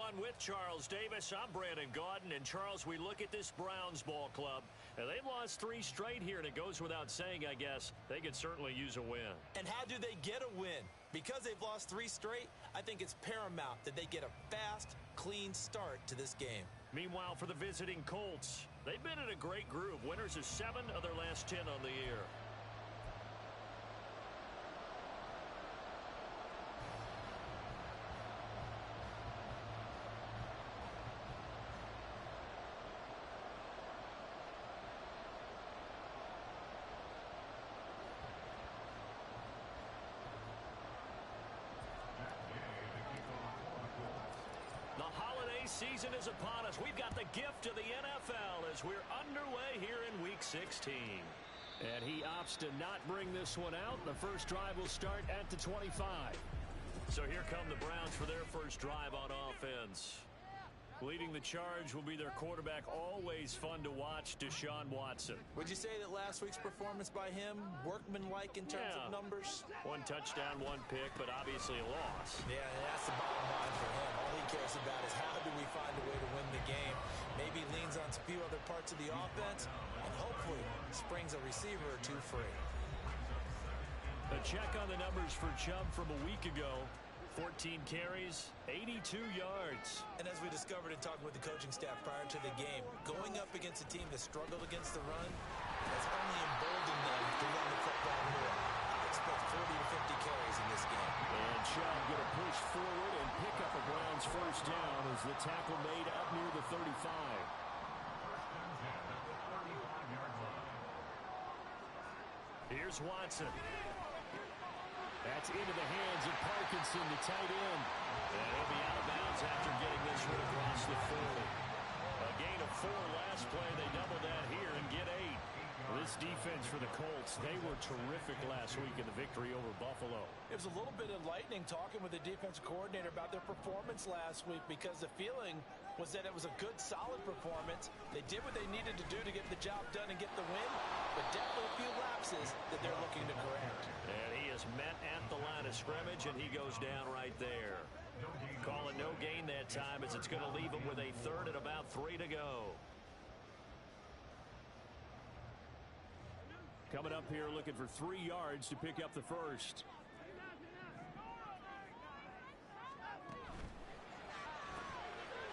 on with Charles Davis. I'm Brandon Gaudin. And, Charles, we look at this Browns ball club. And they've lost 3 straight here, and it goes without saying, I guess, they could certainly use a win. And how do they get a win? Because they've lost 3 straight, I think it's paramount that they get a fast, clean start to this game. Meanwhile, for the visiting Colts, they've been in a great group. Winners of 7 of their last 10 on the year. The holiday season is upon us. We've got the gift of the NFL as we're underway here in Week 16. And he opts to not bring this one out. The first drive will start at the 25. So here come the Browns for their first drive on offense. Leading the charge will be their quarterback, always fun to watch, Deshaun Watson. Would you say that last week's performance by him, workmanlike in terms of numbers? 1 touchdown, 1 pick, but obviously a loss. Yeah, that's the bottom line for him. All he cares about is how do we find a way to win the game. Maybe leans on a few other parts of the offense, and hopefully springs a receiver or 2 free. A check on the numbers for Chubb from a week ago. 14 carries, 82 yards. And as we discovered in talking with the coaching staff prior to the game, going up against a team that struggled against the run has only emboldened them to run the football more. I expect 40 to 50 carries in this game. And Chubb going to push forward and pick up a Browns first down as the tackle made up near the 35. Here's Watson. That's into the hands of Parkinson, the tight end. And he'll be out of bounds after getting this one across the 40. A gain of 4 last play. They double that here and get 8. This defense for the Colts, they were terrific last week in the victory over Buffalo. It was a little bit enlightening talking with the defense coordinator about their performance last week because the feeling was that it was a good, solid performance. They did what they needed to do to get the job done and get the win, but definitely a few lapses that they're looking to correct. And he is met at the line of scrimmage, and he goes down right there. Call it no gain that time as it's going to leave him with a 3rd and about 3 to go. Coming up here looking for 3 yards to pick up the first.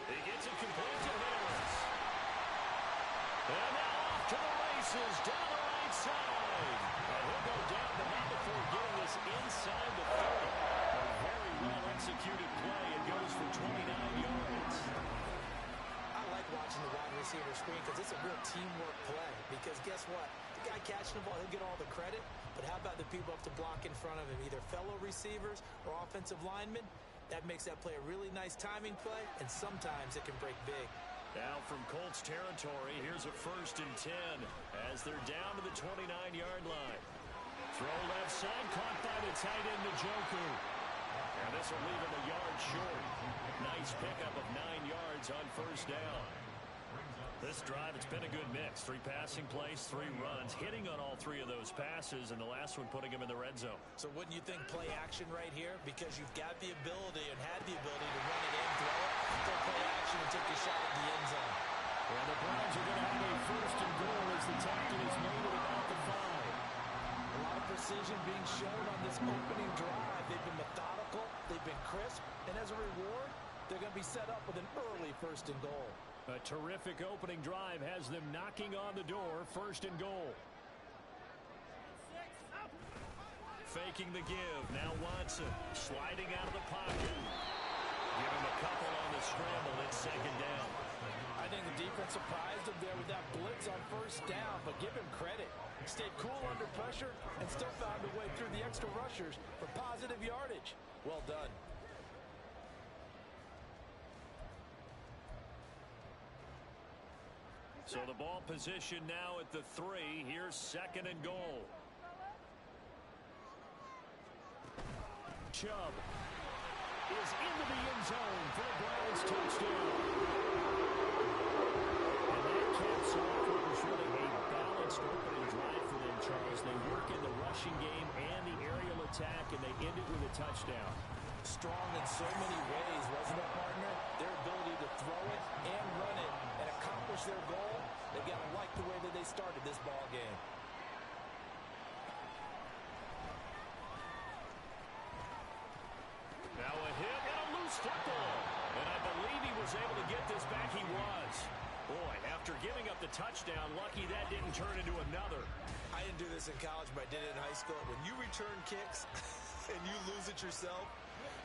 He gets it complete to Harris. And now off to the races down the right side. And he'll go down, but not before getting this inside the 30. A very well-executed play. It goes for 29 yards. I like watching the wide receiver screen because it's a real teamwork play. Because guess what? The guy catching the ball, he'll get all the credit. But how about the people up to block in front of him, either fellow receivers or offensive linemen? That makes that play a really nice timing play, and sometimes it can break big. Now from Colts territory, here's a 1st and 10 as they're down to the 29-yard line. Throw left side, caught by the tight end, Njoku. And this will leave him a yard short. Nice pickup of 9 yards on first down. This drive, it's been a good mix. 3 passing plays, 3 runs, hitting on all 3 of those passes, and the last one putting him in the red zone. So wouldn't you think play action right here? Because you've got the ability and had the ability to run it in, throw it, go play action, and take a shot at the end zone. And the Browns are going to have a 1st and goal as the tackle is made at about the 5. A lot of precision being shown on this opening drive. They've been methodical, they've been crisp, and as a reward, they're going to be set up with an early 1st and goal. A terrific opening drive has them knocking on the door, 1st and goal. Faking the give. Now Watson sliding out of the pocket. Give him a couple on the scramble. It's 2nd down. I think the defense surprised him there with that blitz on 1st down, but give him credit. Stayed cool under pressure and still found a way through the extra rushers for positive yardage. Well done. So the ball position now at the 3. Here's 2nd and goal. Chubb is into the end zone for the Browns touchdown. And that caps off what was really a balanced opening drive for them, Charles. They work in the rushing game and the aerial attack, and they end it with a touchdown. Strong in so many ways, wasn't it, partner? Their ability to throw it and run it and accomplish their goal, they've got to like the way that they started this ball game. Now a hit and a loose football. And I believe he was able to get this back. He was. Boy, after giving up the touchdown, lucky that didn't turn into another. I didn't do this in college, but I did it in high school. When you return kicks and you lose it yourself,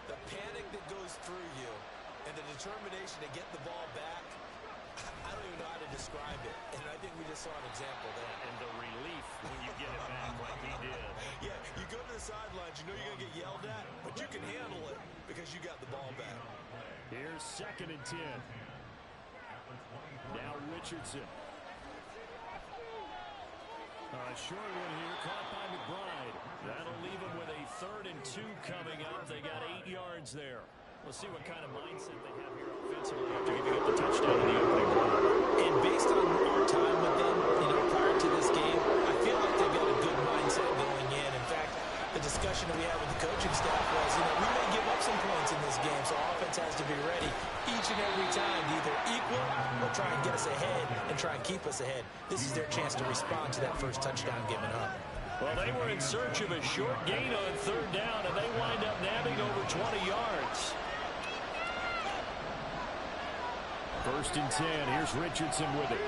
the panic that goes through you and the determination to get the ball back, I don't even know how to describe it. And I think we just saw an example there. And the relief when you get it back like he did. Yeah, you go to the sidelines, you know you're going to get yelled at, but you can handle it because you got the ball back. Here's 2nd and 10. Now Richardson. A short one here, caught by McBride. That'll leave him with a 3rd and 2 coming up. They got 8 yards there. We'll see what kind of mindset they have here offensively after giving up the touchdown in the opening quarter. And based on our time with them, prior to this game, I feel like they've got a good mindset going in. In fact, the discussion that we had with the coaching staff was, we may give up some points in this game, so offense has to be ready each and every time to either equal or try and get us ahead and try and keep us ahead. This is their chance to respond to that first touchdown given up. Well, they were in search of a short gain on 3rd down, and they wind up nabbing over 20 yards. 1st and 10. Here's Richardson with it.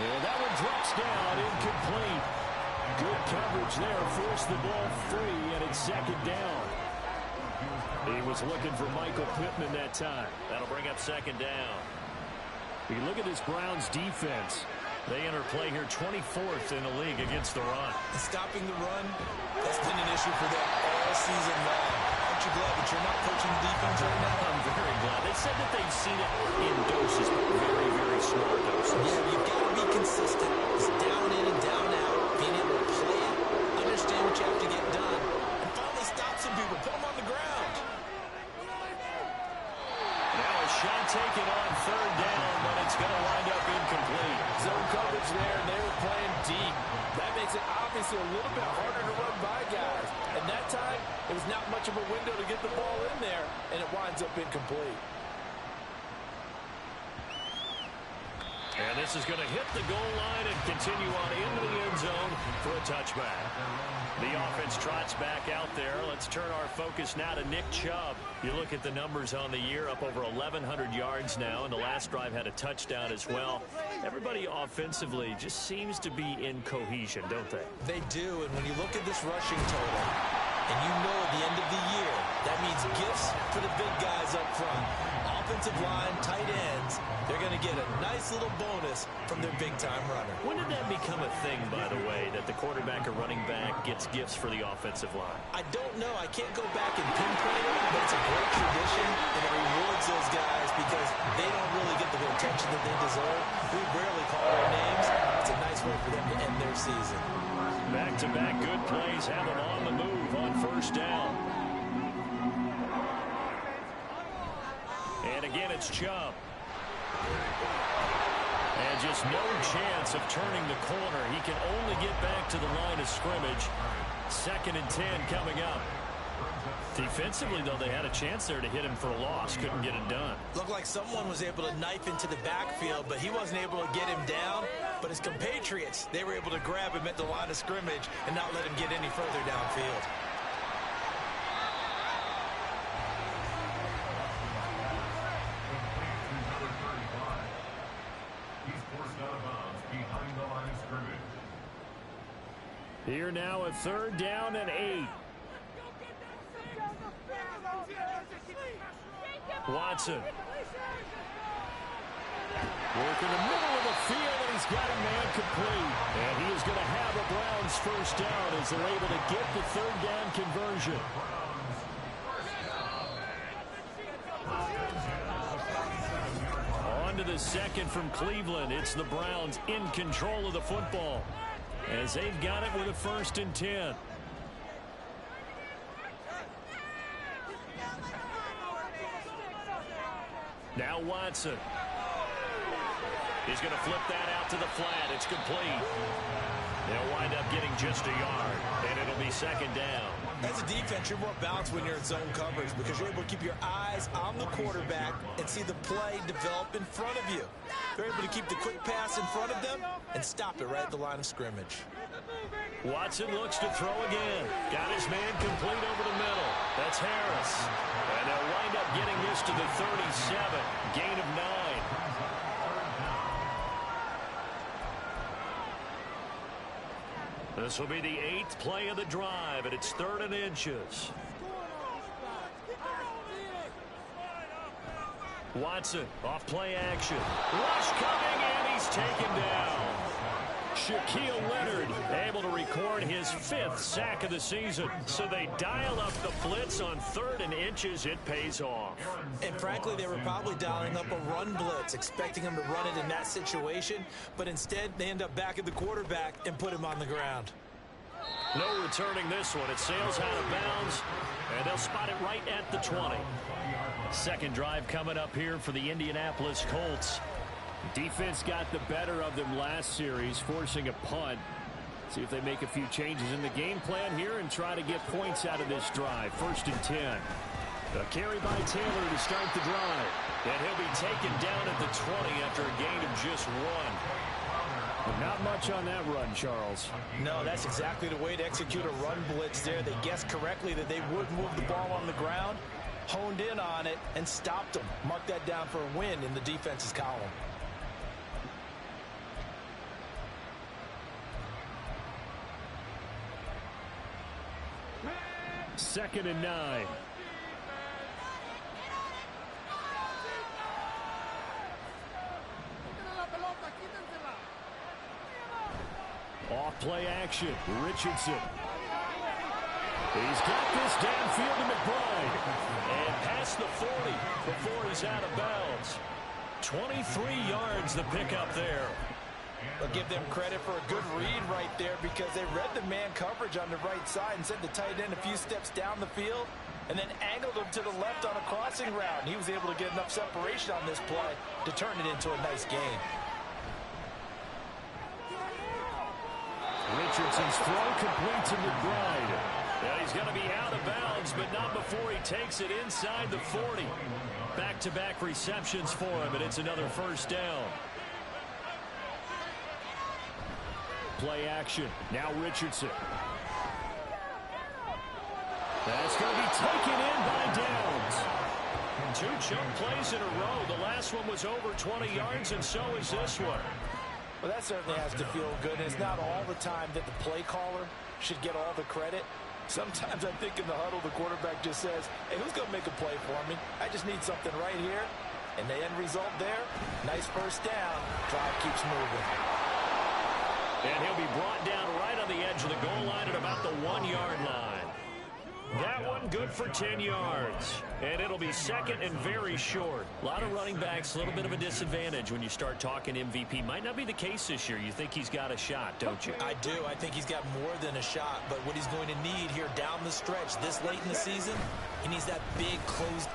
And that one drops down, incomplete. Good coverage there, forced the ball free, and it's 2nd down. He was looking for Michael Pittman that time. That'll bring up 2nd down. You look at this Browns defense. They enter play here 24th in the league against the run. Stopping the run, that's been an issue for them all season long. Aren't you glad that you're not coaching the defense right now? I'm very glad. They said that they've seen it in doses, but very, very small doses. Yeah, you've got to be consistent. It's down in and down out. Being able to play it, understand what you have to get done, and finally stop some people, put them on the ground. Now a shot taken on 3rd down, but it's going to wind up incomplete. Zone coverage there, and they were playing deep. That makes it obviously a little bit harder to run by guys. And that time, it was not much of a window to get the ball in there, and it winds up incomplete. And this is going to hit the goal line and continue on into the end zone for a touchback. The offense trots back out there. Let's turn our focus now to Nick Chubb. You look at the numbers on the year, up over 1,100 yards now, and the last drive had a touchdown as well. Everybody offensively just seems to be in cohesion, don't they? They do, and when you look at this rushing total, and you know at the end of the year, that means gifts for the big guys up front. Offensive line, tight ends, they're going to get a nice little bonus from their big-time runner. When did that become a thing, by the way, that the quarterback or running back gets gifts for the offensive line? I don't know. I can't go back and pinpoint it, but it's a great tradition, and it rewards those guys because they don't really get the attention that they deserve. We rarely call their names. It's a nice way for them to end their season. Back-to-back good plays have them on the move on 1st down. And again, it's Chubb. And just no chance of turning the corner. He can only get back to the line of scrimmage. 2nd and 10 coming up. Defensively, though, they had a chance there to hit him for a loss. Couldn't get it done. Looked like someone was able to knife into the backfield, but he wasn't able to get him down. But his compatriots, they were able to grab him at the line of scrimmage and not let him get any further downfield. Here now, a 3rd down and 8. Watson. Working the middle of the field, and he's got a man complete. And he is going to have a Browns 1st down as they're able to get the 3rd down conversion. On to the 2nd from Cleveland. It's the Browns in control of the football, as they've got it with a 1st and 10. Now Watson. He's going to flip that out to the flat. It's complete. They'll wind up getting just a yard, and it'll be second down. As a defense, you're more balanced when you're in zone coverage because you're able to keep your eyes on the quarterback and see the play develop in front of you. You're able to keep the quick pass in front of them and stop it right at the line of scrimmage. Watson looks to throw again. Got his man complete over the middle. That's Harris. And they'll wind up getting this to the 37. Gain of 9. This will be the 8th play of the drive, and it's 3rd and inches. Watson, off play action. Rush coming, and he's taken down. Shaquille Leonard able to record his 5th sack of the season. So they dial up the blitz on 3rd and inches. It pays off. And frankly, they were probably dialing up a run blitz, expecting him to run it in that situation. But instead, they end up back at the quarterback and put him on the ground. No returning this one. It sails out of bounds, and they'll spot it right at the 20. Second drive coming up here for the Indianapolis Colts. Defense got the better of them last series, forcing a punt. See if they make a few changes in the game plan here and try to get points out of this drive. 1st and 10. A carry by Taylor to start the drive. And he'll be taken down at the 20 after a gain of just 1. Well, not much on that run, Charles. No, that's exactly the way to execute a run blitz there. They guessed correctly that they would move the ball on the ground, honed in on it, and stopped them. Mark that down for a win in the defense's column. 2nd and 9. Off play action. Richardson. He's got this downfield to McBride. And past the 40 before he's out of bounds. 23 yards the pickup there. I'll give them credit for a good read right there because they read the man coverage on the right side and sent the tight end a few steps down the field and then angled him to the left on a crossing route. And he was able to get enough separation on this play to turn it into a nice gain. Richardson's throw complete to McBride. Yeah, he's going to be out of bounds, but not before he takes it inside the 40. Back-to-back receptions for him, and it's another 1st down. Play action. Now Richardson. That's going to be taken in by Downs. 2 chunk plays in a row. The last one was over 20 yards, and so is this one. Well, that certainly has to feel good. And it's not all the time that the play caller should get all the credit. Sometimes I think in the huddle, the quarterback just says, hey, who's going to make a play for me? I just need something right here. And the end result there, nice 1st down. Drive keeps moving. And he'll be brought down right on the edge of the goal line at about the 1-yard line. That one good for 10 yards. And it'll be 2nd and very short. A lot of running backs, a little bit of a disadvantage when you start talking MVP. Might not be the case this year. You think he's got a shot, don't you? I do. I think he's got more than a shot. But what he's going to need here down the stretch this late in the season, he needs that big close.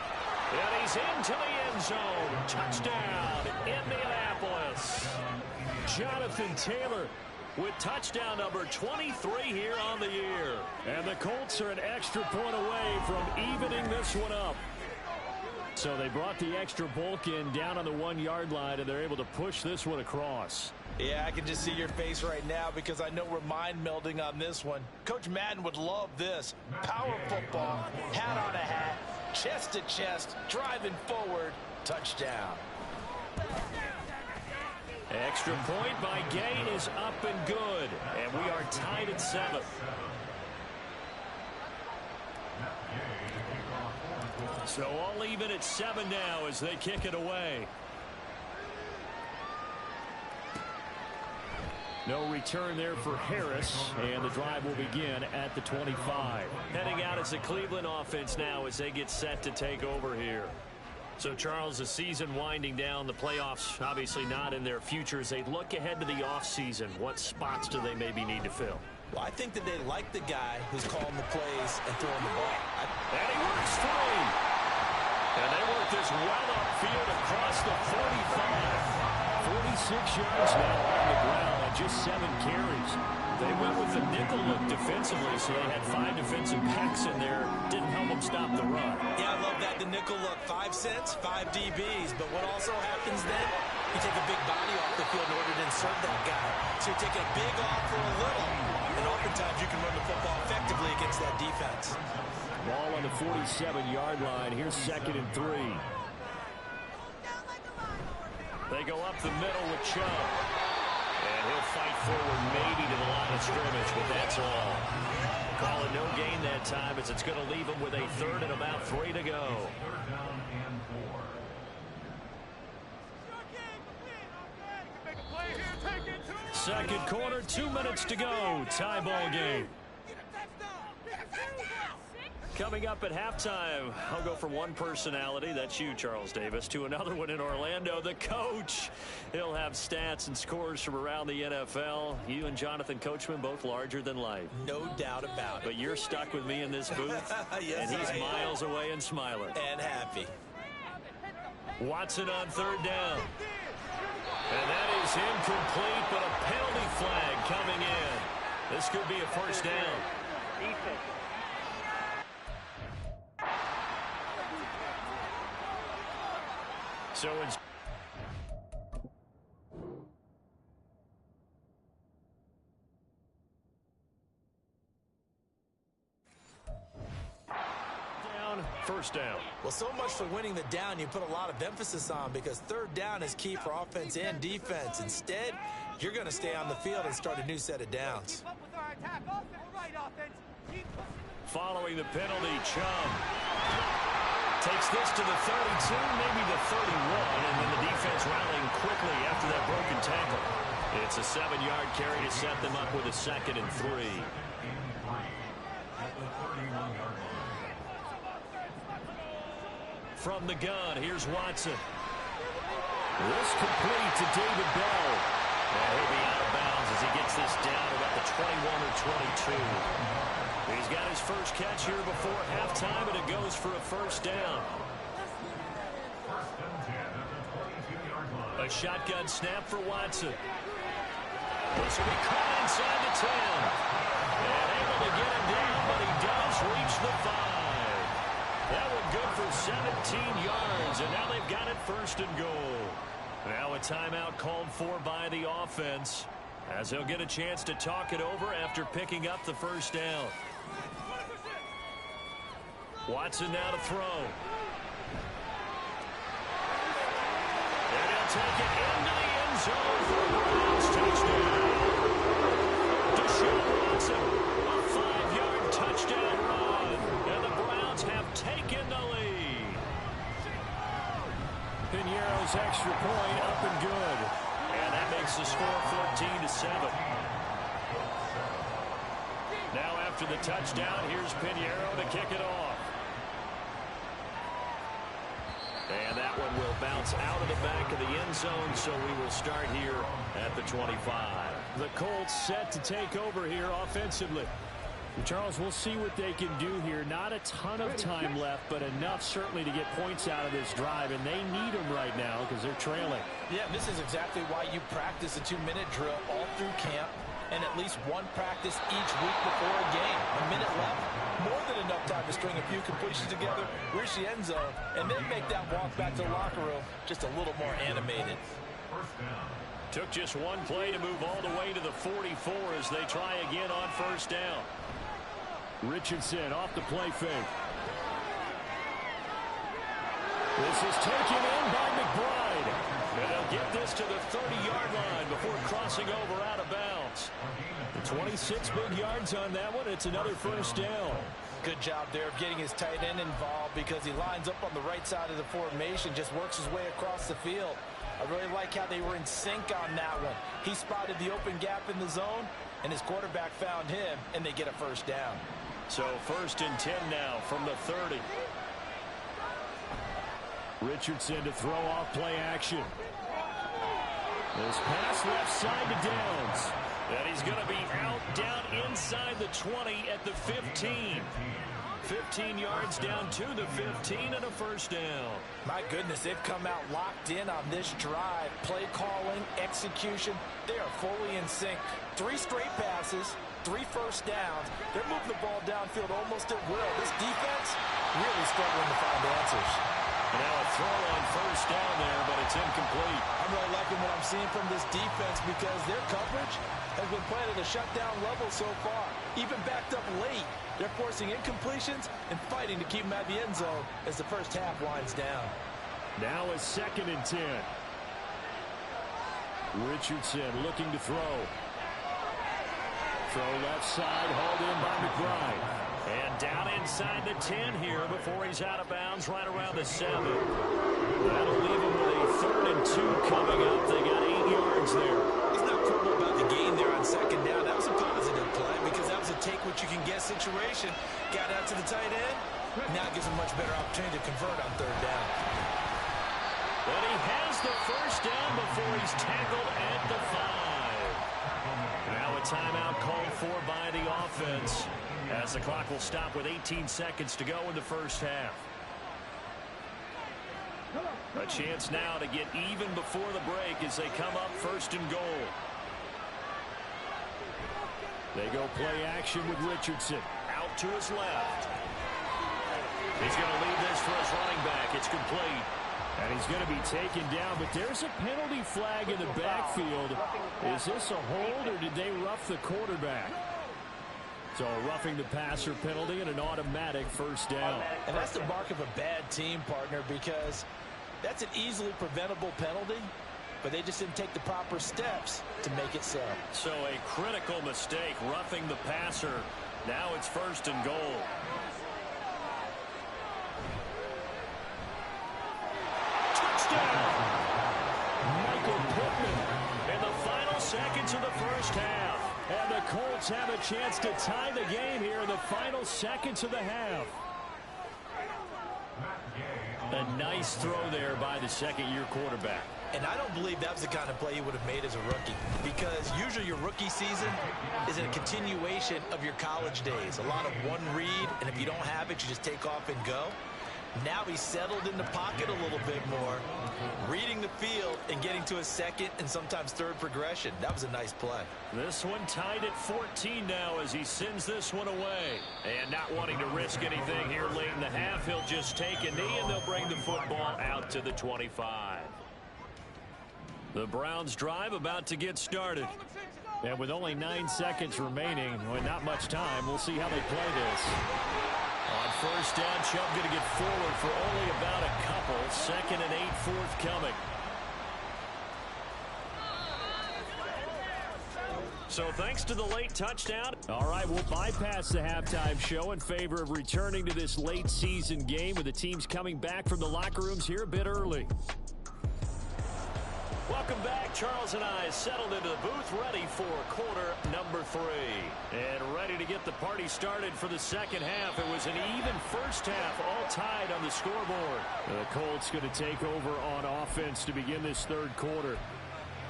And he's into the end zone. Touchdown, Indianapolis. Jonathan Taylor with touchdown number 23 here on the year. And the Colts are an extra point away from evening this one up. So they brought the extra bulk in down on the 1-yard line, and they're able to push this one across. Yeah, I can just see your face right now because I know we're mind melding on this one. Coach Madden would love this. Power football, hat on a hat, chest to chest, driving forward, touchdown. Extra point by Gay is up and good. And we are tied at 7. So all even at 7 now as they kick it away. No return there for Harris, and the drive will begin at the 25. Heading out as the Cleveland offense now as they get set to take over here. So, Charles, the season winding down, the playoffs obviously not in their future. As they look ahead to the offseason, what spots do they maybe need to fill? Well, I think that they like the guy who's calling the plays and throwing the ball. And he works free. And they work this well upfield across the 45. 46 yards now on the ground on just 7 carries. They went with the nickel look defensively, so they had 5 defensive backs in there. Didn't help them stop the run. Yeah, I love that. The nickel look, 5 cents, 5 DBs. But what also happens then, you take a big body off the field in order to insert that guy. So you're taking a big off for a little. And oftentimes you can run the football effectively against that defense. Ball on the 47-yard line. Here's 2nd and 3. They go up the middle with Chubb. And he'll fight forward maybe to the line of scrimmage, but that's all. Call it no gain that time as it's going to leave him with a 3rd and about 3 to go. Second quarter, 2 minutes to go. Tie ball game. Coming up at halftime, I'll go from one personality, that's you, Charles Davis, to another one in Orlando, the coach. He'll have stats and scores from around the NFL. You and Jonathan Coachman, both larger than life. No doubt about it. But you're stuck with me in this booth, yes, and he's miles away and smiling. And happy. Watson on 3rd down. And that is incomplete, but a penalty flag coming in. This could be a 1st down. Defense. So it's down, 1st down. Well, so much for winning the down you put a lot of emphasis on, because 3rd down is key for offense and defense. Instead, you're going to stay on the field and start a new set of downs. Following the penalty, Chubb takes this to the 32, maybe the 31, and then the defense rallying quickly after that broken tackle. It's a 7-yard carry to set them up with a 2nd and 3. From the gun, here's Watson. This complete to David Bell. And he'll be out of bounds as he gets this down about the 21 or 22. He's got his first catch here before halftime, and it goes for a 1st down. A shotgun snap for Watson. This will be caught inside the 10. And able to get him down, but he does reach the 5. That one good for 17 yards, and now they've got it 1st and goal. Now a timeout called for by the offense, as they'll get a chance to talk it over after picking up the 1st down. Watson now to throw. And he'll take it into the end zone for a Browns touchdown. Deshaun Watson, a 5-yard touchdown run, and the Browns have taken the lead. Piñeiro's extra point up and good. And that makes the score 14-7. Now after the touchdown, here's Piñeiro to kick it off. And that one will bounce out of the back of the end zone, so we will start here at the 25. The Colts set to take over here offensively. Charles, we'll see what they can do here. Not a ton of time left, but enough certainly to get points out of this drive, and they need them right now because they're trailing. Yeah, this is exactly why you practice a 2-minute drill all through camp, and at least one practice each week before a game. A minute left, more than enough time to string a few completions together, reach the end zone, and then make that walk back to the locker room just a little more animated. Took just one play to move all the way to the 44 as they try again on 1st down. Richardson off the play fake. This is taken in by McBride. And they'll get this to the 30-yard line before crossing over out of bounds. 26 big yards on that one. It's another 1st down. Good job there of getting his tight end involved, because he lines up on the right side of the formation, just works his way across the field. I really like how they were in sync on that one. He spotted the open gap in the zone, and his quarterback found him, and they get a 1st down. So 1st and 10 now from the 30. Richardson to throw off play action. This pass left side to Downs. And he's going to be out down inside the 20 at the 15. 15 yards down to the 15 and a first down. My goodness, they've come out locked in on this drive. Play calling, execution, they are fully in sync. 3 straight passes, 3 first downs. They're moving the ball downfield almost at will. This defense really struggling to find answers. Now a throw on first down there, but it's incomplete. I'm really liking what I'm seeing from this defense because their coverage has been playing at a shutdown level so far. Even backed up late, they're forcing incompletions and fighting to keep them at the end zone as the first half winds down. Now a 2nd and 10. Richardson looking to throw. Throw left side, hauled in by McBride. And down inside the 10 here before he's out of bounds right around the 7. That'll leave him with a 3rd and 2 coming up. They got 8 yards there. He's not quibble about the gain there on 2nd down. That was a positive play because that was a take-what-you-can-get situation. Got out to the tight end. Now gives him a much better opportunity to convert on 3rd down. But he has the first down before he's tackled at the 5. Now a timeout called for by the offense, as the clock will stop with 18 seconds to go in the first half. A chance now to get even before the break as they come up 1st and goal. They go play action with Richardson. Out to his left. He's going to leave this for his running back. It's complete. And he's going to be taken down, but there's a penalty flag in the backfield. Is this a hold, or did they rough the quarterback? So a roughing the passer penalty and an automatic first down. And that's the mark of a bad team, partner, because that's an easily preventable penalty, but they just didn't take the proper steps to make it so. So a critical mistake, roughing the passer. Now it's 1st and goal. Michael Pittman In the final seconds of the first half. and the Colts have a chance to tie the game here in the final seconds of the half. A nice throw there by the 2nd-year quarterback. And I don't believe that was the kind of play he would have made as a rookie, because usually your rookie season is a continuation of your college days. A lot of one read, and if you don't have it, you just take off and go. Now he's settled in the pocket a little bit more, reading the field and getting to a 2nd and sometimes 3rd progression. That was a nice play. This one tied at 14 now as he sends this one away. And not wanting to risk anything here late in the half, he'll just take a knee and they'll bring the football out to the 25. The Browns drive about to get started. And with only 9 seconds remaining, well, not much time, we'll see how they play this. On first down, Chubb going to get forward for only about a couple. 2nd and 8 forthcoming. So thanks to the late touchdown. All right, we'll bypass the halftime show in favor of returning to this late season game with the teams coming back from the locker rooms here a bit early. Welcome back. Charles and I settled into the booth, ready for quarter number 3. And ready to get the party started for the second half. It was an even first half, all tied on the scoreboard. The Colts going to take over on offense to begin this 3rd quarter.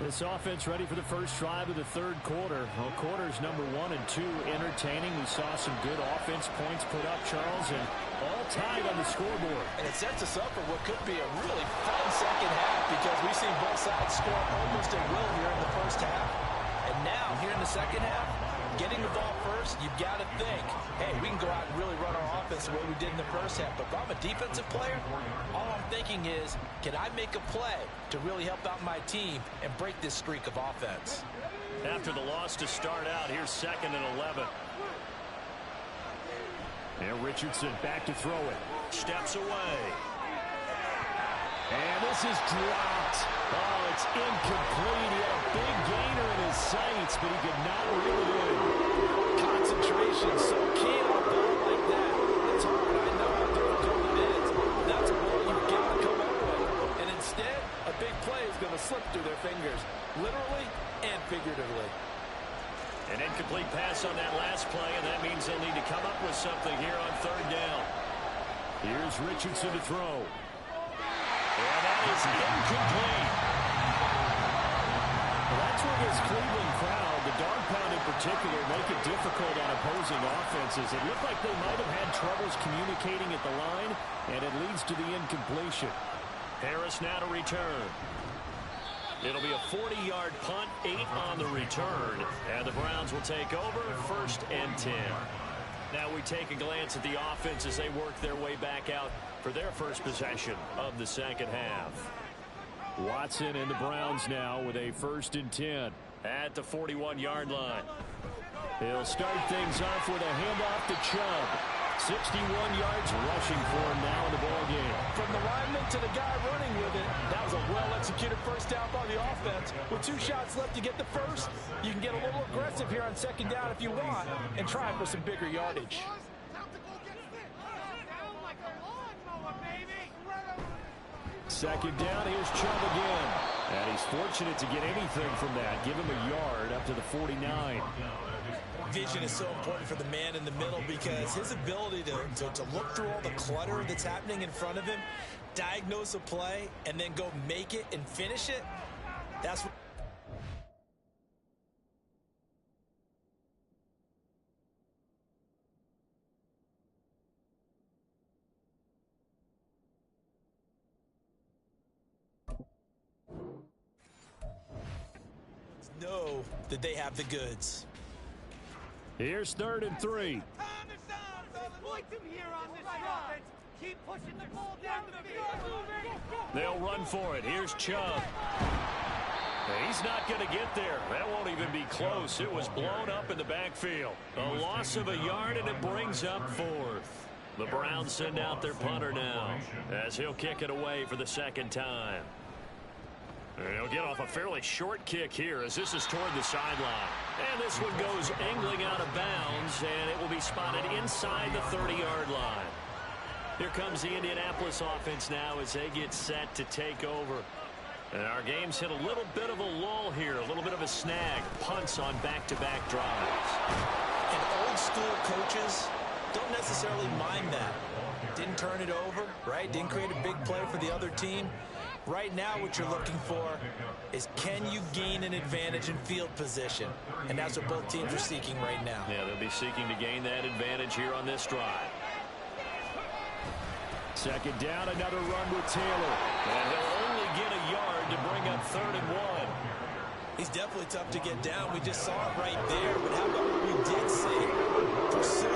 This offense ready for the first drive of the 3rd quarter. Well, quarters number 1 and 2 entertaining. We saw some good offense points put up, Charles, and all tied on the scoreboard. And it sets us up for what could be a really fun second half, because we've seen both sides score almost at will here in the first half. And now, here in the second half, getting the ball first, you've got to think, hey, we can go out and really run our offense the way we did in the first half. But if I'm a defensive player, all I'm thinking is, can I make a play to really help out my team and break this streak of offense? After the loss to start out, here's 2nd and 11. And Richardson back to throw it. Steps away. And this is dropped. Oh, it's incomplete. He had a big gainer in his sights, but he could not reel it in. Concentration so key on a ball like that. It's hard. I know how difficult it is. That's a ball you've got to come up with. And instead, a big play is going to slip through their fingers, literally and figuratively. An incomplete pass on that last play, and that means they'll need to come up with something here on 3rd down. Here's Richardson to throw. And that is incomplete. Well, that's where this Cleveland crowd, the dog pound in particular make it difficult on opposing offenses. It looked like they might have had troubles communicating at the line, and it leads to the incompletion. Harris now to return. It'll be a 40-yard punt, 8 on the return, and the Browns will take over, 1st and 10. Now we take a glance at the offense as they work their way back out for their first possession of the second half. Watson and the Browns now with a 1st and 10 at the 41-yard line. He'll start things off with a handoff to Chubb. 61 yards rushing for him now in the ballgame. From the lineman to the guy running with it, that was a well-executed first down by the offense. With 2 shots left to get the first, you can get a little aggressive here on second down if you want and try for some bigger yardage. Second down, here's Chubb again. And he's fortunate to get anything from that. Give him a yard up to the 49. Vision is so important for the man in the middle because his ability to look through all the clutter that's happening in front of him, diagnose a play, and then go make it and finish it, that's what... know that they have the goods. Here's 3rd and 3. Keep pushing the ball down the field. They'll run for it. Here's Chubb. He's not going to get there. That won't even be close. It was blown up in the backfield. A loss of a yard, and it brings up 4th. The Browns send out their punter now as he'll kick it away for the 2nd time. He'll get off a fairly short kick here as this is toward the sideline. And this one goes angling out of bounds, and it will be spotted inside the 30-yard line. Here comes the Indianapolis offense now as they get set to take over. And our game's hit a little bit of a lull here, a little bit of a snag. Punts on back-to-back drives. And old-school coaches don't necessarily mind that. Didn't turn it over, right? Didn't create a big play for the other team. Right now, what you're looking for is can you gain an advantage in field position? And that's what both teams are seeking right now. Yeah, they'll be seeking to gain that advantage here on this drive. Second down, another run with Taylor. And he'll only get a yard to bring up 3rd and 1. He's definitely tough to get down. We just saw it right there. But how about what we did see? Pursue,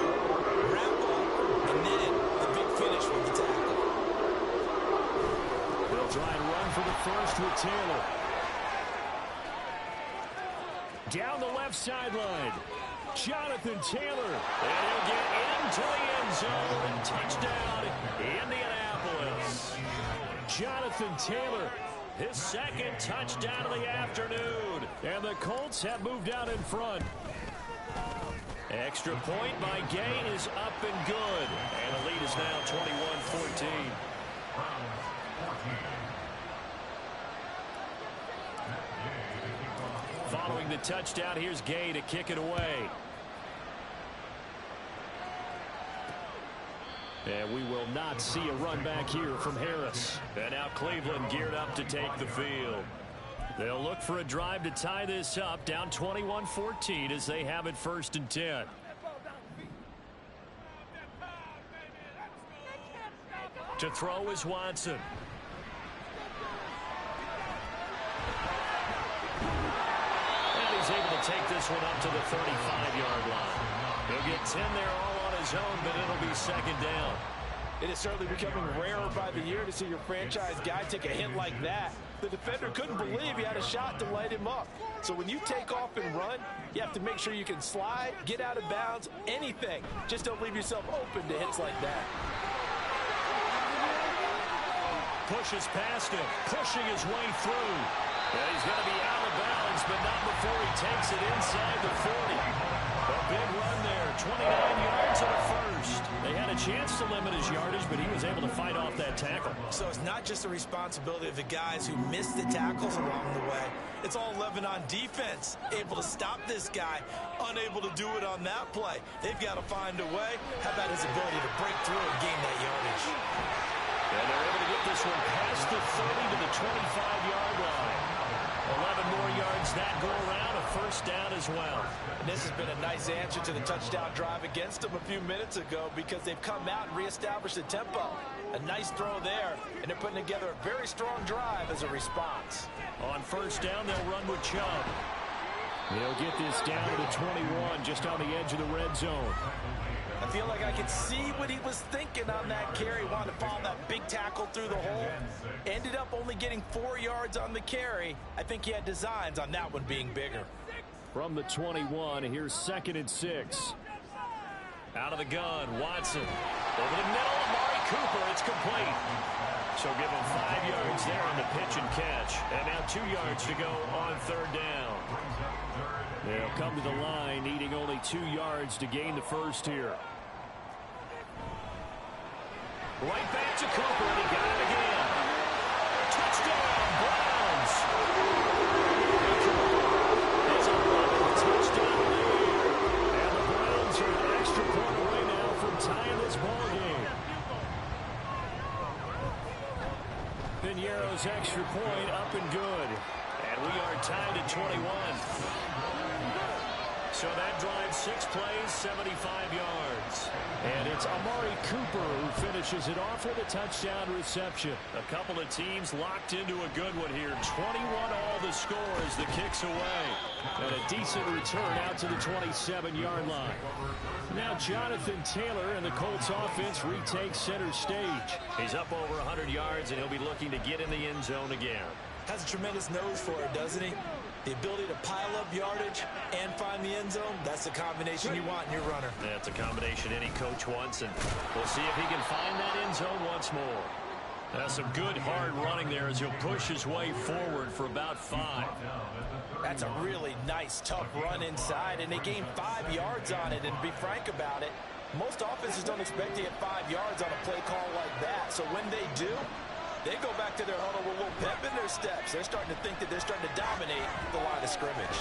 wrap up, and then the big finish with the tackle. They'll try and run for the first with Taylor. Down the left sideline. Jonathan Taylor. And he'll get into the end zone. Touchdown, Indianapolis. Jonathan Taylor, his 2nd touchdown of the afternoon. And the Colts have moved out in front. Extra point by Gay is up and good. And the lead is now 21-14. Following the touchdown, here's Gay to kick it away. And we will not see a run back here from Harris. And now Cleveland geared up to take the field. They'll look for a drive to tie this up, down 21-14 as they have it 1st and 10. To throw is Watson. Able to take this one up to the 35-yard line. He'll get 10 there all on his own, but it'll be 2nd down. It is certainly becoming rarer by the year to see your franchise guy take a hit like that. The defender couldn't believe he had a shot to light him up. So when you take off and run, you have to make sure you can slide, get out of bounds, anything. Just don't leave yourself open to hits like that. Pushes past him, pushing his way through. And he's going to be out of bounds, but not before he takes it inside the 40. A big run there, 29 yards and a first. They had a chance to limit his yardage, but he was able to fight off that tackle. So it's not just the responsibility of the guys who missed the tackles along the way. It's all 11 on defense, able to stop this guy, unable to do it on that play. They've got to find a way. How about his ability to break through and gain that yardage? And they're able to get this one past the 30 to the 25-yard line. 11 more yards that go around, a first down as well. And this has been a nice answer to the touchdown drive against them a few minutes ago because they've come out and reestablished the tempo. A nice throw there, and they're putting together a very strong drive as a response. On first down, they'll run with Chubb. They'll get this down to the 21, just on the edge of the red zone. I feel like I could see what he was thinking on that carry. Wanted to follow that big tackle through the hole. Ended up only getting 4 yards on the carry. I think he had designs on that one being bigger. From the 21, here's 2nd and 6. Out of the gun, Watson. Over the middle, Amari Cooper. It's complete. So give him 5 yards there on the pitch and catch. And now 2 yards to go on third down. They'll come to the line, needing only 2 yards to gain the first here. Right back to Cooper, and he got it again. Touchdown, Browns! It's a 11th touchdown lead. And the Browns are an extra point away now from tying this ball game. Piñeiro's extra point up and good. And we are tied at 21. So that drives 6 plays, 75 yards. And it's Amari Cooper who finishes it off with a touchdown reception. A couple of teams locked into a good one here. 21 all the score as the kick's away. And a decent return out to the 27-yard line. Now Jonathan Taylor and the Colts offense retake center stage. He's up over 100 yards, and he'll be looking to get in the end zone again. Has a tremendous nose for it, doesn't he? The ability to pile up yardage and find the end zone, that's the combination you want in your runner. That's a combination any coach wants, and we'll see if he can find that end zone once more. That's some good hard running there as he'll push his way forward for about 5. That's a really nice, tough run inside, and they gained 5 yards on it. And to be frank about it, most offenses don't expect to get 5 yards on a play call like that. So when they do, they go back to their huddle with a little pep in their steps. They're starting to think that they're starting to dominate the line of scrimmage.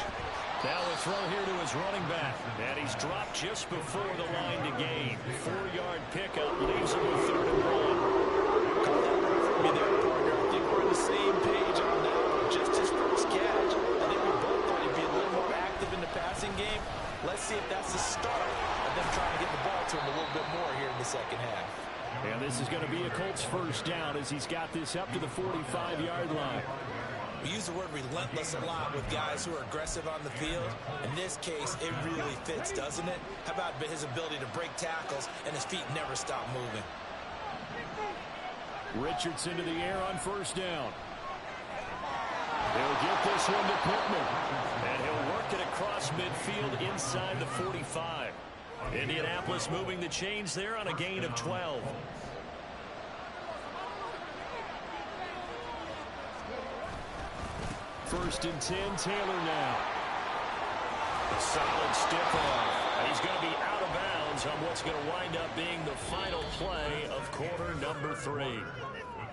Now a throw here to his running back. And he's dropped just before the line to gain. 4-yard pickup leaves him with 3rd and 1. Call that one for me there, partner. I think we're on the same page on that one. Just his first catch. I think we both thought he'd be a little more active in the passing game. Let's see if that's the start of them trying to get the ball to him a little bit more here in the second half. And this is going to be a Colts first down as he's got this up to the 45-yard line. We use the word relentless a lot with guys who are aggressive on the field. In this case, it really fits, doesn't it? How about his ability to break tackles and his feet never stop moving? Richardson to the air on first down. He'll get this one to Pittman. And he'll work it across midfield inside the 45. Indianapolis moving the chains there on a gain of 12. First and 10, Taylor now. A solid stiff arm. He's going to be out of bounds on what's going to wind up being the final play of quarter number 3.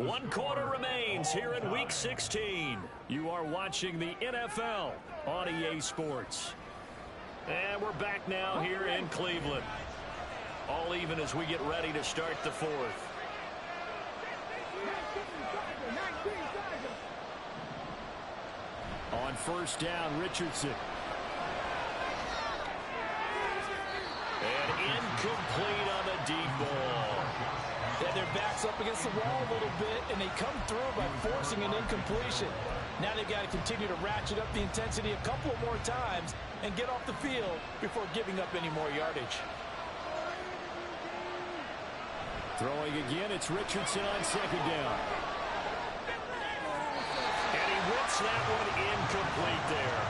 1 quarter remains here in Week 16. You are watching the NFL on EA Sports. And we're back now here in Cleveland. All even as we get ready to start the 4th. On first down, Richardson. And incomplete on the deep ball. Yeah, their back's up against the wall a little bit, and they come through by forcing an incompletion. Now they've got to continue to ratchet up the intensity a couple of more times and get off the field before giving up any more yardage. Throwing again, it's Richardson on second down. And he whips that one incomplete there.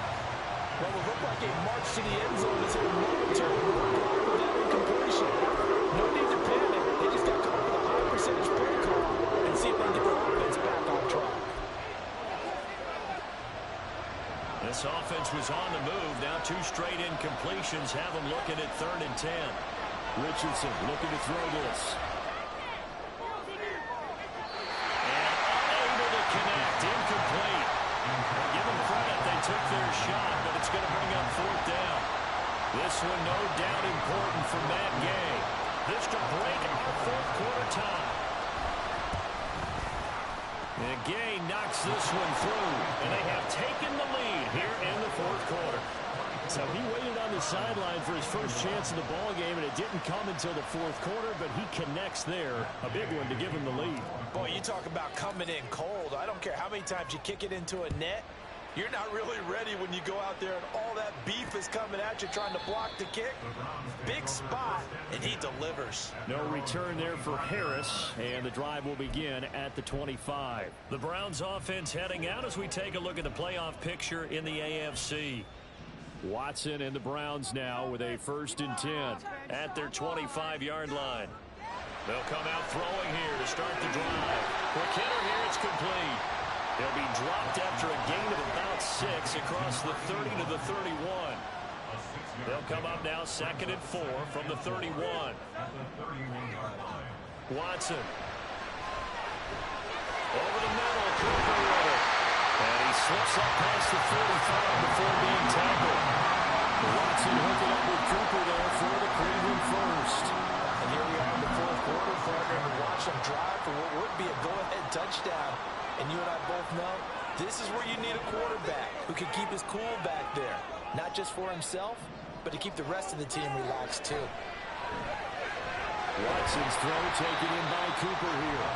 Well, it looked like a march to the end zone as a momentary roadblock with that incompletion. No need to panic. They just got caught with a high percentage play call and see if they can get their offense back on track. This offense was on the move. Now 2 straight incompletions have them looking at 3rd and 10. Richardson looking to throw this. Connect, incomplete. Give them credit, they took their shot, but it's going to bring up 4th down. This one no doubt important for Matt Gay. This to break our 4th quarter tie. And Gay knocks this one through, and they have taken the lead here in the fourth quarter. So he waited on the sideline for his first chance in the ball game, and it didn't come until the fourth quarter, but he connects there. A big one to give him the lead. Boy, you talk about coming in cold. I don't care how many times you kick it into a net. You're not really ready when you go out there and all that beef is coming at you trying to block the kick. Big spot, and he delivers. No return there for Harris, and the drive will begin at the 25. The Browns offense heading out as we take a look at the playoff picture in the AFC. Watson and the Browns now with a 1st and 10 at their 25-yard line. They'll come out throwing here to start the drive. Quick hitter here, it's complete. He'll be dropped after a gain of about 6 across the 30 to the 31. They'll come up now 2nd and 4 from the 31. Watson. Over the middle, Cooper with it. And he slips up past the 45 before being tackled. Watson hooking up with Cooper there for the Cleveland first. And here we are in the fourth quarter, partner, and watch him drive for what would be a go-ahead touchdown. And you and I both know this is where you need a quarterback who can keep his cool back there. Not just for himself, but to keep the rest of the team relaxed too. Watson's throw taken in by Cooper here.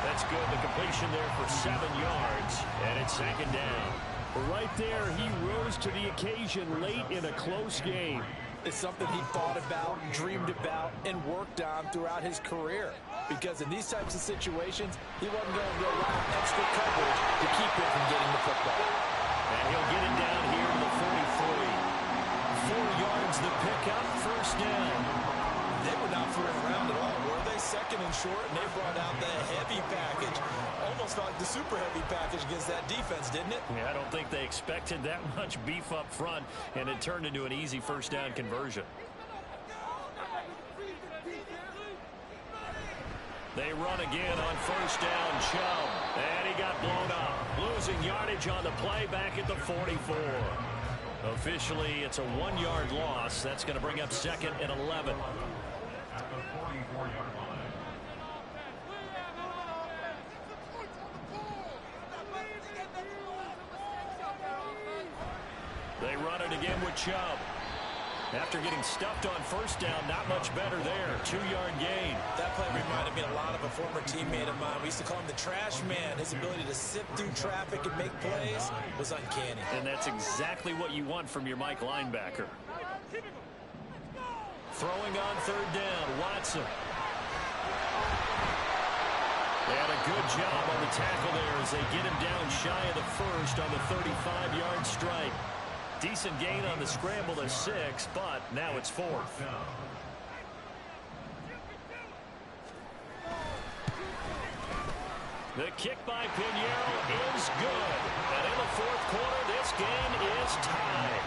That's good. The completion there for 7 yards, and it's 2nd down. Right there, he rose to the occasion late in a close game. It's something he thought about, dreamed about, and worked on throughout his career. Because in these types of situations, he wasn't going to rely on extra coverage to keep him from getting the football. And he'll get it down here to the 43. 4 yards the pickup, 1st down. They were not fooling around at all, were they? 2nd and short, and they brought out the heavy package. Almost like the super heavy package against that defense, didn't it? Yeah, I don't think they expected that much beef up front, and it turned into an easy 1st down conversion. They run again on 1st down, Chubb. And he got blown up. Losing yardage on the play back at the 44. Officially, it's a 1-yard loss. That's going to bring up 2nd and 11. They run it again with Chubb. After getting stuffed on 1st down, not much better there. 2-yard gain. That play reminded me a lot of a former teammate of mine. We used to call him the trash man. His ability to sift through traffic and make plays was uncanny. And that's exactly what you want from your Mike linebacker. Throwing on 3rd down, Watson. They had a good job on the tackle there as they get him down shy of the 1st on the 35-yard strike. Decent gain on the scramble to 6, but now it's 4th. The kick by Pinheiro is good. And in the 4th quarter, this game is tied.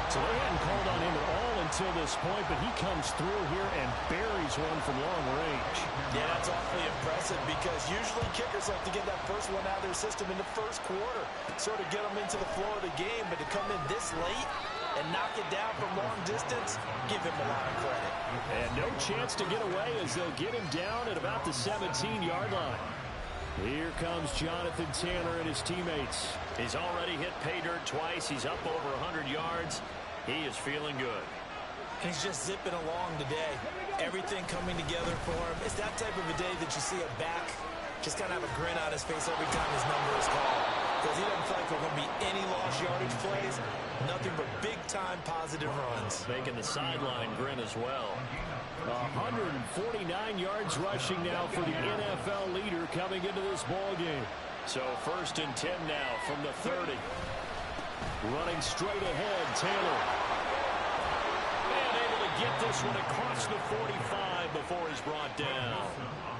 So they hadn't called on him at all until this point, but he comes through here and buries one from long range. Yeah, that's awfully impressive because usually kickers like to get that first one out of their system in the 1st quarter, sort of get them into the flow of the game, but to come in this late and knock it down from long distance, give him a lot of credit. And no chance to get away as they'll get him down at about the 17-yard line. Here comes Jonathan Taylor and his teammates. He's already hit pay dirt twice. He's up over 100 yards. He is feeling good. He's just zipping along today. Everything coming together for him. It's that type of a day that you see a back just kind of have a grin on his face every time his number is called. Because he doesn't feel like there are going to be any lost yardage plays. Nothing but big-time positive runs. Making the sideline grin as well. 149 yards rushing now for the NFL leader coming into this ball game. So 1st and 10 now from the 30. Running straight ahead, Taylor. And able to get this one across the 45 before he's brought down.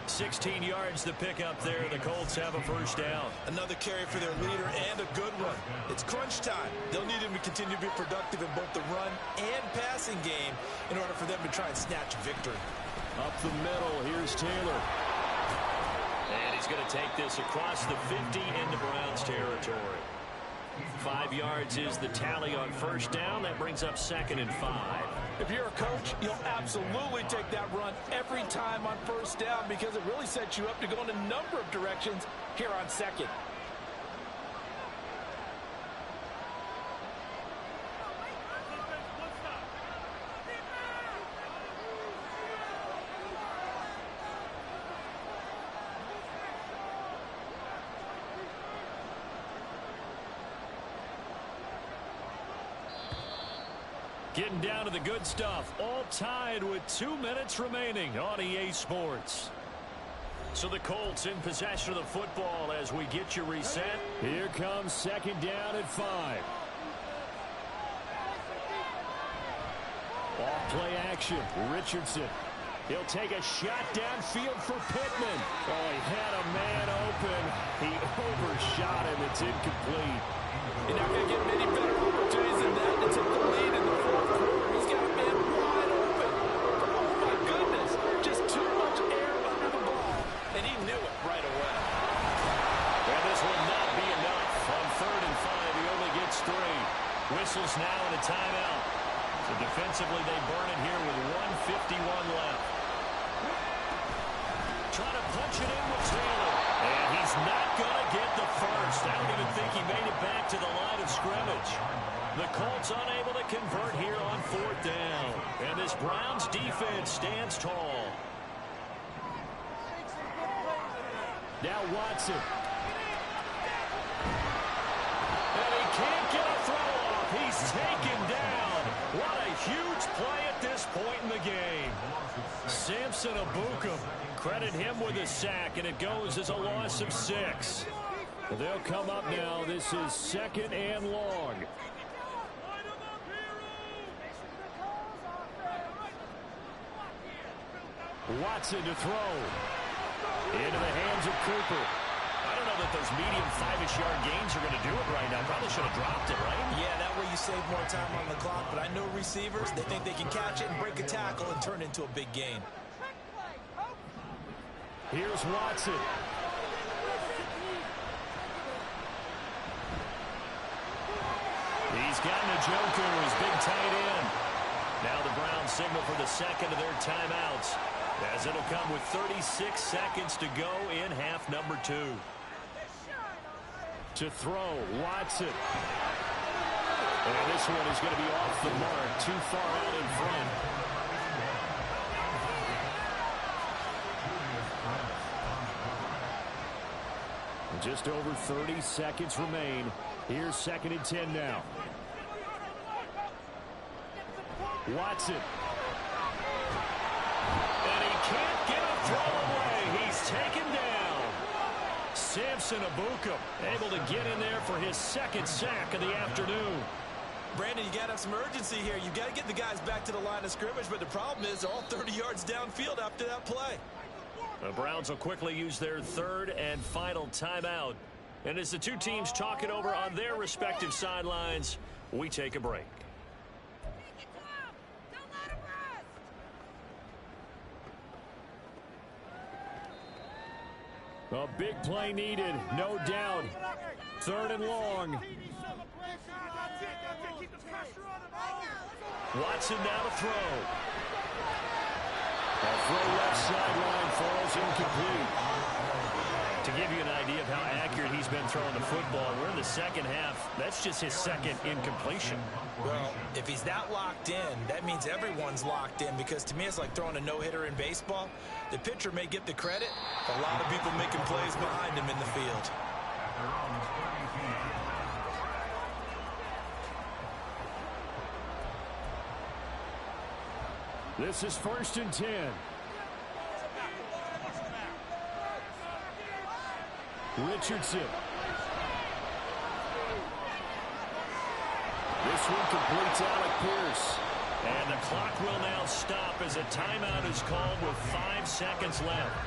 16 yards to pick up there. The Colts have a 1st down. Another carry for their leader and a good one. It's crunch time. They'll need him to continue to be productive in both the run and passing game in order for them to try and snatch victory. Up the middle, here's Taylor. And he's going to take this across the 50 into Browns territory. 5 yards is the tally on 1st down. That brings up 2nd and 5. If you're a coach, you'll absolutely take that run every time on first down because it really sets you up to go in a number of directions here on second. Getting down to the good stuff. All tied with 2 minutes remaining on EA Sports. So the Colts in possession of the football as we get you reset. Here comes second down at 5. Off play action. Richardson. He'll take a shot downfield for Pittman. Oh, he had a man open. He overshot him. It's incomplete. You're not going to get many better opportunities than that to take the lead in the fourth quarter. He's got a man wide open. Oh, my goodness. Just too much air under the ball, and he knew it right away. And this will not be enough. On 3rd and 5, he only gets 3. Whistles now and a timeout. So defensively, they burn it here with 1:51 left. Trying to punch it in with Taylor. And he's not going to get the first. I don't even think he made it back to the line of scrimmage. The Colts unable to convert here on 4th down. And this Browns defense stands tall. Now Watson. And he can't get a throw off. He's taken down. What a huge play at this point in the game. Samson Abukum. Credit him with a sack, and it goes as a loss of 6. They'll come up now. This is 2nd and long. Watson to throw. Into the hands of Cooper. I don't know that those medium 5-ish yard gains are going to do it right now. Probably should have dropped it, right? Yeah, that way you save more time on the clock. But I know receivers, they think they can catch it and break a tackle and turn it into a big gain. Here's Watson. He's got Njoku, his big tight end. Now the Browns signal for the second of their timeouts, as it'll come with 36 seconds to go in half number 2. To throw, Watson. And this one is going to be off the mark, too far out in front. Just over 30 seconds remain. Here's 2nd and 10 now. Watson. And he can't get a throw away. He's taken down. Samson Abukum able to get in there for his 2nd sack of the afternoon. Brandon, you got to have some urgency here. You've got to get the guys back to the line of scrimmage, but the problem is they're all 30 yards downfield after that play. The Browns will quickly use their 3rd and final timeout. And as the two teams talk it over on their respective sidelines, we take a break. A big play needed, no doubt. 3rd and long. Watson now to throw. A throw left sideline falls incomplete. To give you an idea of how accurate he's been throwing the football, we're in the second half. That's just his 2nd incompletion. Well, if he's that locked in, that means everyone's locked in, because to me it's like throwing a no-hitter in baseball. The pitcher may get the credit, but a lot of people making plays behind him in the field. This is 1st and 10. Richardson. This one completes Alec Pierce. And the clock will now stop as a timeout is called with 5 seconds left.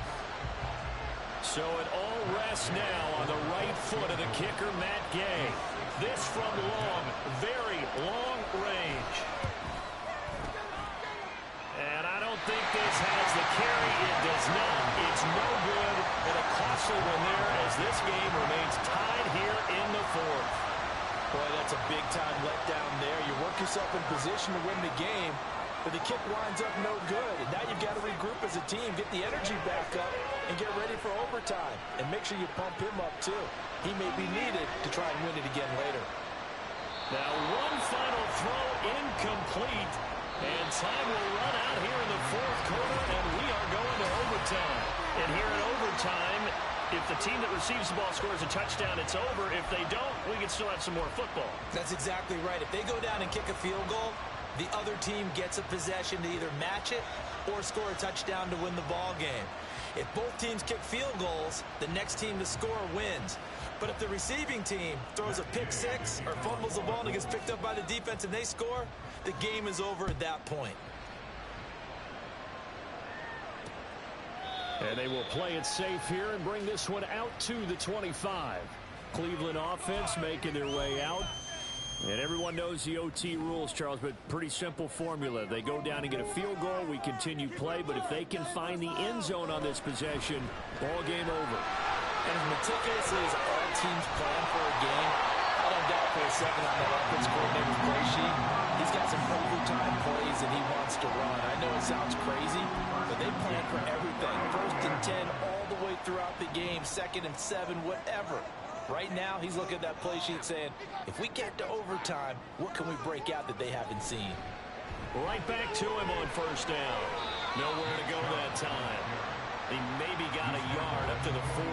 So it all rests now on the right foot of the kicker, Matt Gay. This from long, very long range. And I don't think this has the carry. It does not. It's no good. And a costly one there as this game remains tied here in the 4th. Boy, that's a big-time letdown there. You work yourself in position to win the game, but the kick winds up no good. And now you've got to regroup as a team, get the energy back up, and get ready for overtime. And make sure you pump him up, too. He may be needed to try and win it again later. Now one final throw incomplete. And time will run out here in the fourth quarter, and we are going to overtime. And here in overtime, if the team that receives the ball scores a touchdown, it's over. If they don't, we can still have some more football. That's exactly right. If they go down and kick a field goal, the other team gets a possession to either match it or score a touchdown to win the ball game. If both teams kick field goals, the next team to score wins. But if the receiving team throws a pick six or fumbles the ball and it gets picked up by the defense and they score, the game is over at that point. And they will play it safe here and bring this one out to the 25. Cleveland offense making their way out. And everyone knows the OT rules, Charles, but pretty simple formula. They go down and get a field goal, we continue play, but if they can find the end zone on this possession, ball game over. And as meticulous as all teams plan for a game, I don't doubt for a second on that offense coordinator's play sheet, he's got some overtime plays that he wants to run. I know it sounds crazy, but they plan for everything. 1st and 10 all the way throughout the game, 2nd and 7, whatever. Right now, he's looking at that play sheet saying, if we get to overtime, what can we break out that they haven't seen? Right back to him on 1st down. Nowhere to go that time. He maybe got a yard up to the 40.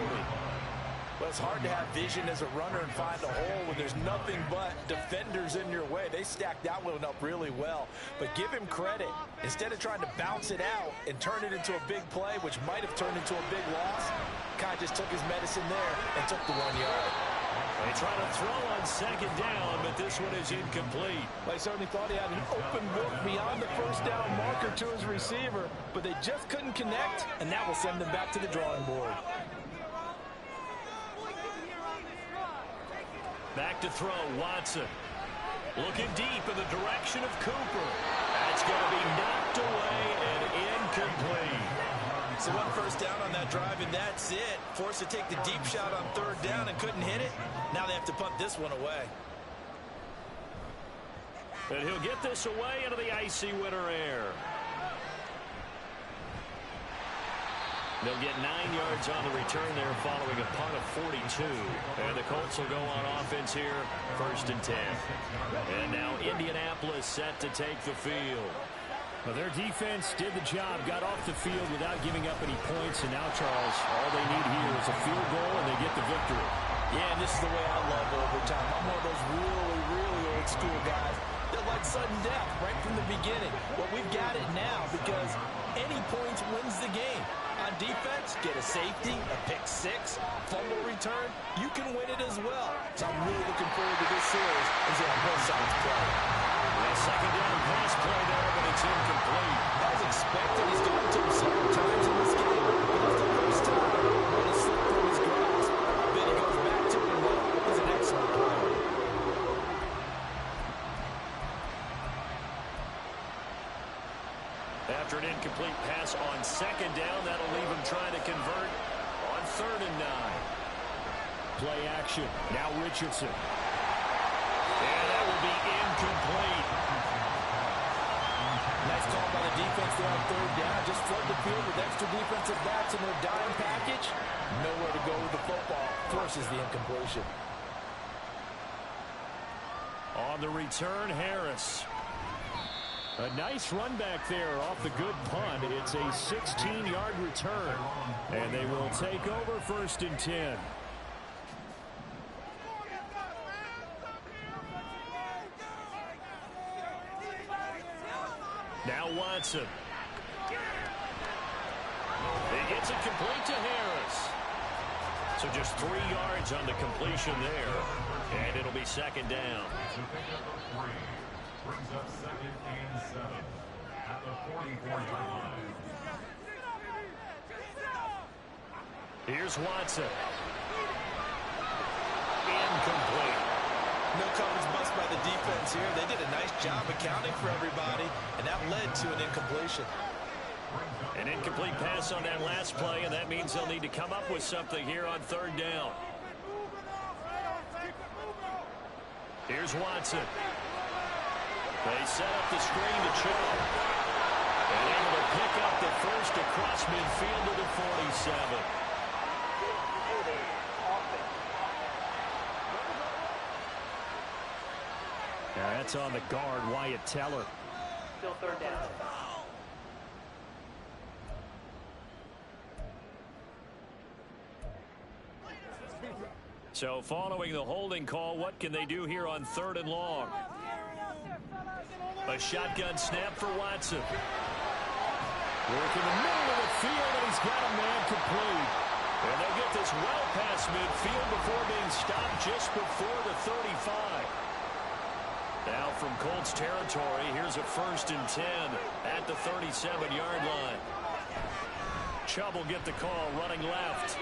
Well, it's hard to have vision as a runner and find a hole when there's nothing but defenders in your way. They stacked that one up really well. But give him credit. Instead of trying to bounce it out and turn it into a big play, which might have turned into a big loss, kind of just took his medicine there and took the 1 yard. They try to throw on 2nd down, but this one is incomplete. Well, he certainly thought he had an open look beyond the 1st down marker to his receiver, but they just couldn't connect, and that will send them back to the drawing board. Back to throw, Watson. Looking deep in the direction of Cooper. That's going to be knocked away and incomplete. So 1 first down on that drive, and that's it. Forced to take the deep shot on 3rd down and couldn't hit it. Now they have to punt this one away. And he'll get this away into the icy winter air. They'll get 9 yards on the return there following a punt of 42. And the Colts will go on offense here, 1st and 10. And now Indianapolis set to take the field. Well, their defense did the job, got off the field without giving up any points. And now, Charles, all they need here is a field goal, and they get the victory. Yeah, and this is the way I love overtime. I'm one of those really old school guys that like sudden death right from the beginning. Well, we've got it now because any points wins the game. On defense, get a safety, a pick six, fumble return, you can win it as well. So I'm really looking forward to this series and see how both sides play. A 2nd down pass play there, but it's incomplete. As expected, he's gone to him several times in this game. But that's the first time when it slipped from his grasp. I bet he goes back to him, but he's an excellent player. After an incomplete pass on 2nd down, that'll leave him trying to convert on 3rd and 9. Play action. Now Richardson. And that will be incomplete. Nice call by the defense there on 3rd down. Just flood the field with extra defensive backs in their dime package. Nowhere to go with the football. Forces the incompletion. On the return, Harris. A nice run back there off the good punt. It's a 16-yard return. And they will take over 1st and 10. Now Watson. He gets it complete to Harris. So just 3 yards on the completion there. And it'll be 2nd down. Brings up 2nd and 7 at the 44-yard line. Here's Watson. Incomplete. No coverage bust by the defense here. They did a nice job accounting for everybody, and that led to an incompletion. An incomplete pass on that last play, and that means they'll need to come up with something here on 3rd down. Here's Watson. They set up the screen to Chubb. And able to pick up the first across midfield to the 47. Now that's on the guard, Wyatt Teller. Still third down. So following the holding call, what can they do here on 3rd and long? A shotgun snap for Watson. Work in the middle of the field, and he's got a man complete. And they'll get this well past midfield before being stopped just before the 35. Now from Colts territory, here's a 1st and 10 at the 37-yard line. Chubb will get the call running left.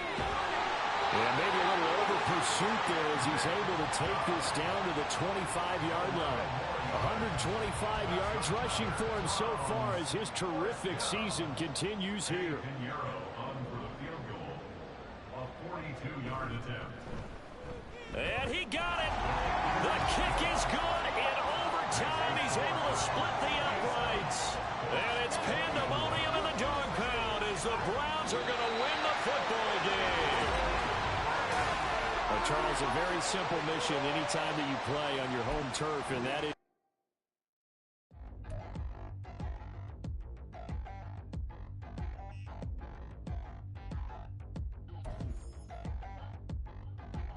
And maybe a little over pursuit there as he's able to take this down to the 25-yard line. 125 yards rushing for him so far as his terrific season continues here. Pinheiro on for the field goal. A 42-yard attempt. And he got it. The kick is good. In overtime, he's able to split the uprights. And it's pandemonium in the dog pound as the Browns are going to win the football game. Well, Charles, a very simple mission anytime that you play on your home turf, and that is